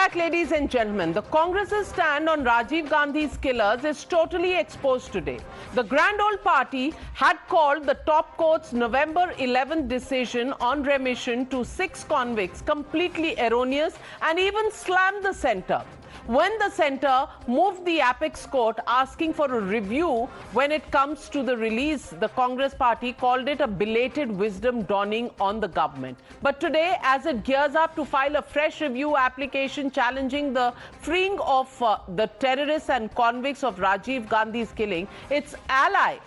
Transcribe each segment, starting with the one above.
back, ladies and gentlemen. The Congress's stand on Rajiv Gandhi's killers is totally exposed today. The Grand Old Party had called the top court's November 11th decision on remission to 6 convicts completely erroneous and even slammed the centre. When the centre moved the apex court asking for a review when it comes to the release, the Congress party called it a belated wisdom dawning on the government. But today, as it gears up to file a fresh review application challenging the freeing of the terrorists and convicts of Rajiv Gandhi's killing, its ally,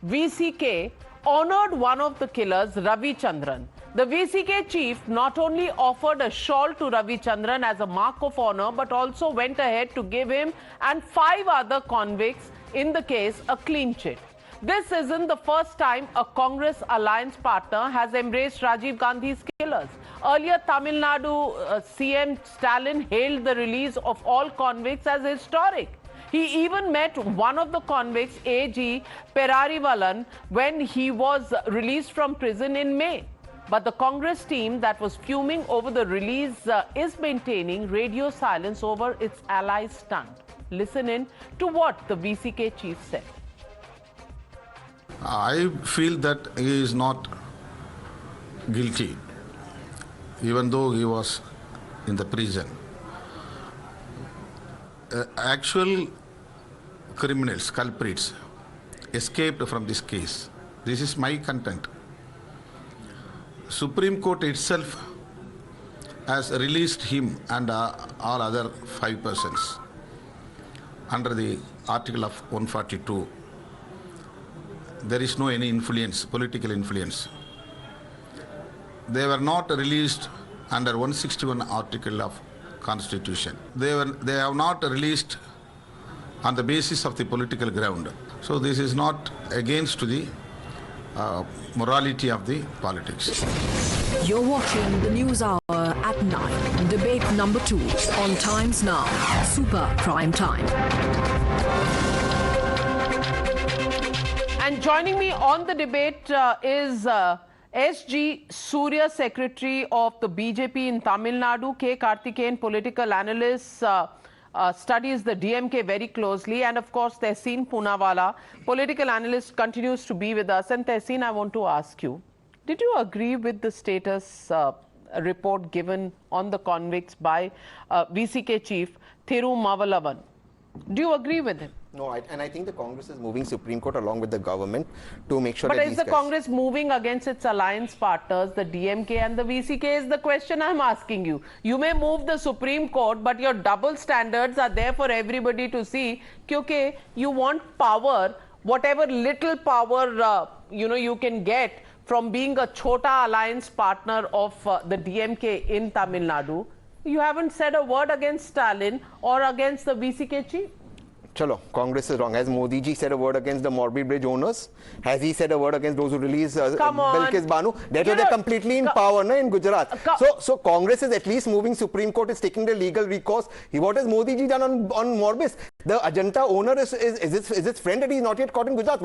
VCK, honoured one of the killers, Ravichandran. The VCK chief not only offered a shawl to Ravichandran as a mark of honour, but also went ahead to give him and 5 other convicts in the case a clean chit. This isn't the first time a Congress alliance partner has embraced Rajiv Gandhi's killers. Earlier, Tamil Nadu CM Stalin hailed the release of all convicts as historic. He even met one of the convicts, AG Perarivalan, when he was released from prison in May. But the Congress team that was fuming over the release is maintaining radio silence over its allies' stunt. Listen in to what the VCK chief said. I feel that he is not guilty, even though he was in the prison. Actual criminals, culprits, escaped from this case. This is my content. Supreme Court itself has released him and all other 5 persons under the article of 142. There is no any influence, political influence. They were not released under 161 article of Constitution. They have not released on the basis of the political ground. So this is not against the morality of the politics. You're watching the News Hour at 9. Debate number 2 on Times Now. Super Prime Time. And joining me on the debate is SG Surya, Secretary of the BJP in Tamil Nadu, K. Karthikeyan, political analyst, studies the DMK very closely, and of course Tehseen Poonawalla, political analyst, continues to be with us. And Tehseen, I want to ask you, did you agree with the status report given on the convicts by VCK chief Thirumavalan? Do you agree with him? No, and I think the Congress is moving Supreme Court along with the government to make sure that But is the Congress moving against its alliance partners, the DMK and the VCK, is the question I'm asking you. You may move the Supreme Court, but your double standards are there for everybody to see. Because you want power, whatever little power you can get from being a chota alliance partner of the DMK in Tamil Nadu. You haven't said a word against Stalin or against the VCK chief. Chalo, Congress is wrong. Has Modi ji said a word against the Morbi Bridge owners? Has he said a word against those who release Bilkis Banu? That was completely in power in Gujarat. So Congress is at least moving Supreme Court, is taking the legal recourse. What has Modi ji done on Morbis? The Ajanta owner is his friend that he is not yet caught in Gujarat.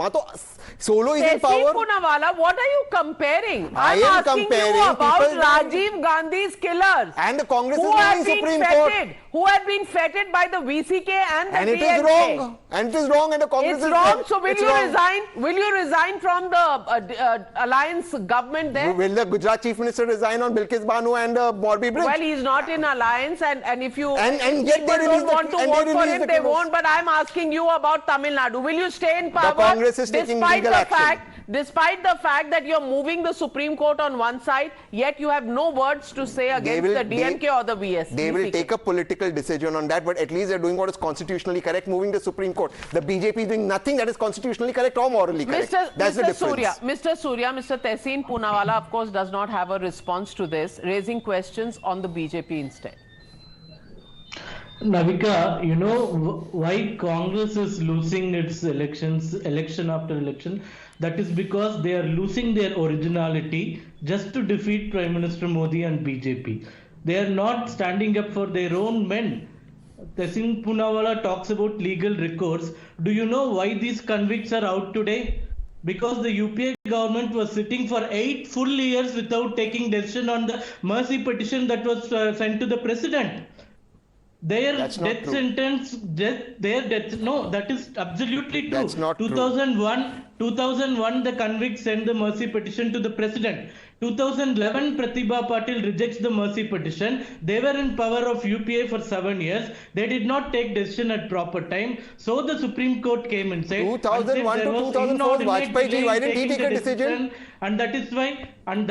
Solo is in power. Poonawalla, what are you comparing? I am comparing you about Rajiv Gandhi's killers. And the Congress is moving Supreme Court. Who have been feted by the VCK and the And it DMK. is wrong. And it is wrong, and the Congress it's is wrong. So will it's you wrong. resign? Will you resign from the alliance government there? Will the Gujarat Chief Minister resign on Bilkis Banu and Morbi Bridge? Well, he's not in alliance, and if you and yet they don't want to vote for him, they won't. But I'm asking you about Tamil Nadu. Will you stay in power? The Congress is taking legal action. Despite the fact that you're moving the Supreme Court on one side, yet you have no words to say against the DMK or the VS. They will take a political decision on that, but at least they're doing what is constitutionally correct, moving the Supreme Court. The BJP is doing nothing that is constitutionally correct or morally correct. That's the difference. Mr. Tehseen Poonawalla, of course, does not have a response to this, raising questions on the BJP instead. Navika, you know why Congress is losing its election after election? That is because they are losing their originality just to defeat Prime Minister Modi and BJP. They are not standing up for their own men. Tehseen Poonawalla talks about legal recourse. Do you know why these convicts are out today? Because the UPA government was sitting for 8 full years without taking decision on the mercy petition that was sent to the president. Their That's not death true. sentence, their death, no, that is absolutely true. That's not true. 2001, the convicts sent the mercy petition to the president. 2011, Pratibha Patil rejects the mercy petition. They were in power of UPA for 7 years. They did not take decision at proper time. So the Supreme Court came and said, 2001 to 2004, Vajpayee ji, why didn't he take a decision? And that is why the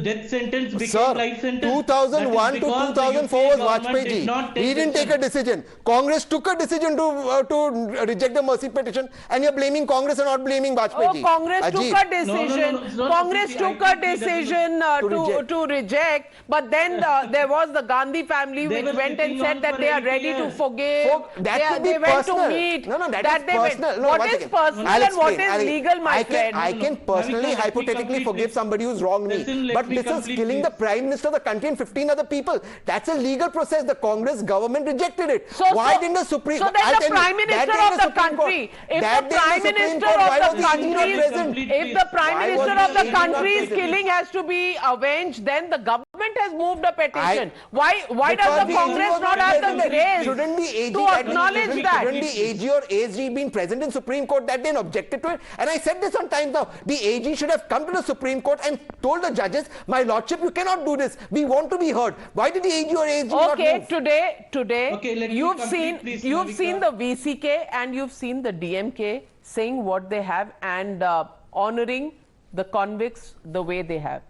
death sentence became Sir, life sentence. 2001 to 2004 was Vajpayee ji. He didn't take a decision. Congress took a decision to reject the mercy petition, and you're blaming Congress and not blaming Vajpayee ji. Congress took a decision. No, Congress took a decision to reject, but then there was the Gandhi family which went and said that they are ready to forgive. They went to meet. That is personal. What is personal and what is legal, my friend? I can personally, hypothetically forgive somebody who's wronged me. But this is killing the Prime Minister of the country and 15 other people. That's a legal process. The Congress government rejected it. Why didn't the Supreme Court? So then the Prime Minister of the country, if the Prime Minister of the country's killing has to be avenged, then the government has moved a petition. Why does the Congress not have the grace shouldn't the AG to acknowledge that? Shouldn't the AG or ASG been present in Supreme Court that then objected to it? And I said this on Times Now. The AG should have come to the Supreme Court and told the judges, my lordship, you cannot do this. We want to be heard. Why did the AG or ASG not move? Today, you've seen Navika. the VCK and you've seen the DMK saying what they have and honoring the convicts the way they have.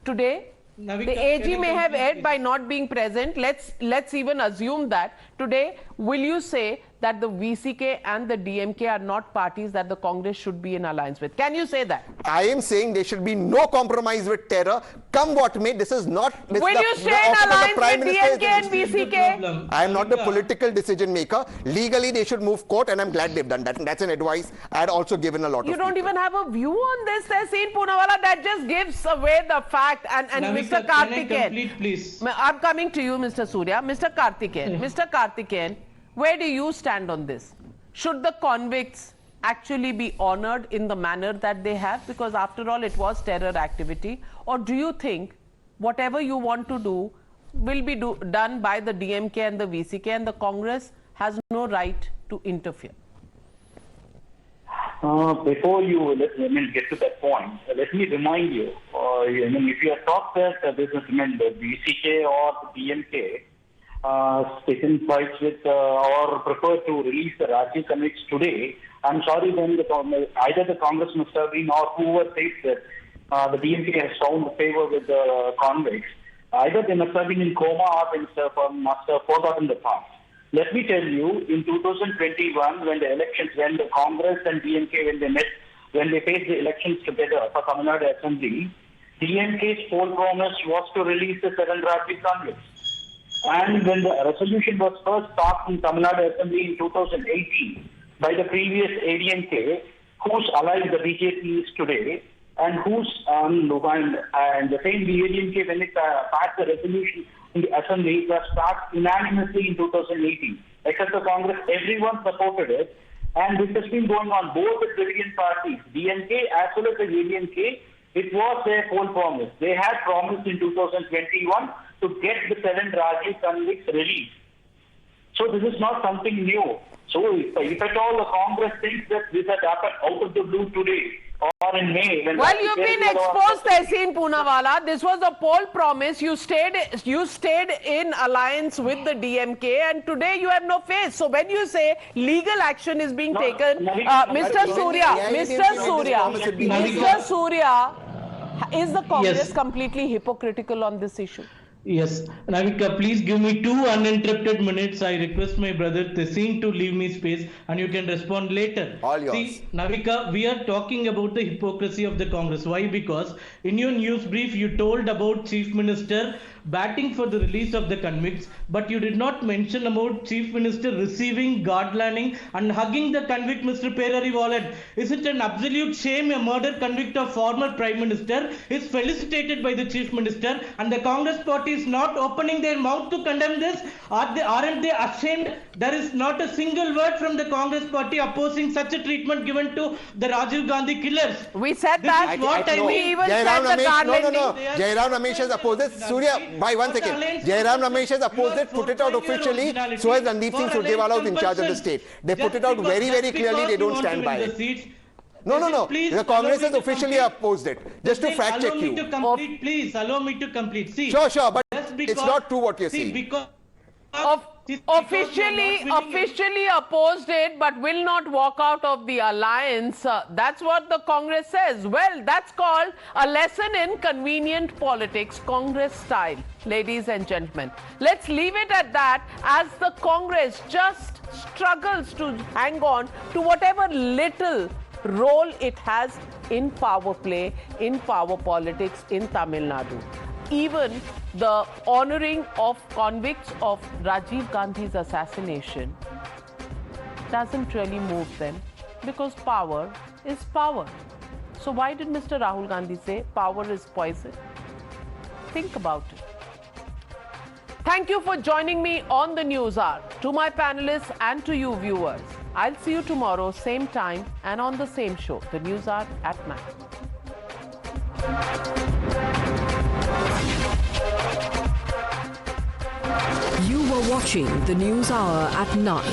Today, Navika, the AG can I may have complete, erred by not being present. Let's even assume that. Today, will you say that the VCK and the DMK are not parties that the Congress should be in alliance with? Can you say that? I am saying there should be no compromise with terror. Come what may, this is not... Will you stay in alliance with DMK and VCK? I am not the political decision maker. Legally, they should move court, and I'm glad they've done that. And that's an advice I had also given a lot of You don't even have a view on this, Tehseen Poonawalla. That just gives away the fact. And Navika, Mr. can I Karthikeyan, complete, please? I'm coming to you, Mr. Surya. Mr. Karthikeyan, where do you stand on this? Should the convicts actually be honored in the manner that they have? Because after all, it was terror activity. Or do you think whatever you want to do will be done by the DMK and the VCK and the Congress has no right to interfere? Before you get to that point, let me remind you, if you have thought that this is the VCK or the DMK taken fights with or prefer to release the Rajiv convicts today, I'm sorry, then either the Congress must have been or whoever says that the DMK has found favor with the convicts, either they must have been in coma or they must have forgotten the past. Let me tell you, in 2021, when the Congress and DMK, when they faced the elections together for Tamil Nadu Assembly, DMK's poll promise was to release the 7 Rajiv convicts. And when the resolution was first passed in Tamil Nadu Assembly in 2018 by the previous ADMK, whose allied the BJP is today, and whose and the same ADMK, when it passed the resolution in the Assembly, it was passed unanimously in 2018. Except the Congress, everyone supported it. And this has been going on both the Dravidian parties, DMK as well as the ADMK. It was their poll promise. They had promised in 2021 to get the 7 Rajiv convicts released. So this is not something new. So if at all the Congress thinks that this has happened out of the blue today or in May... Well, you've been exposed, Tehseen Poonawalla. This was a poll promise. You stayed in alliance with the DMK and today you have no face. So when you say legal action is being taken, Mr. Surya, is the Congress completely hypocritical on this issue? Yes. Navika, please give me 2 uninterrupted minutes. I request my brother Tehseen to leave me space and you can respond later. All yours. See, Navika, we are talking about the hypocrisy of the Congress. Why? Because in your news brief, you told about Chief Minister batting for the release of the convicts, but you did not mention about Chief Minister receiving, guardlaning and hugging the convict Mr. Perarivalan. Is it an absolute shame a murder convict of former Prime Minister is felicitated by the Chief Minister and the Congress party is not opening their mouth to condemn this? Aren't they ashamed? There is not a single word from the Congress party opposing such a treatment given to the Rajiv Gandhi killers. We said that. Is what I mean. We even said the guardlaning. Jairam Ramesh has opposed this. Surya, Bhai, one second. Jairam Ramesh has opposed it, put it out officially, so has Randeep Singh Surjewala, who's in charge of the state. They put it out very, very clearly, they don't stand by it. No. The Congress has officially opposed it. Just to fact check you. Please allow me to complete. See, sure, but it's not true what you're saying. Because officially opposed it, but will not walk out of the alliance. That's what the Congress says. Well, that's called a lesson in convenient politics, Congress style, ladies and gentlemen. Let's leave it at that, as the Congress just struggles to hang on to whatever little role it has in power play, in power politics in Tamil Nadu. Even the honoring of convicts of Rajiv Gandhi's assassination doesn't really move them, because power is power. So why did Mr. Rahul Gandhi say power is poison? Think about it. Thank you for joining me on the News Hour. To my panelists and to you viewers, I'll see you tomorrow, same time and on the same show, the News Hour at 9. You were watching the News Hour at 9.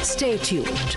Stay tuned.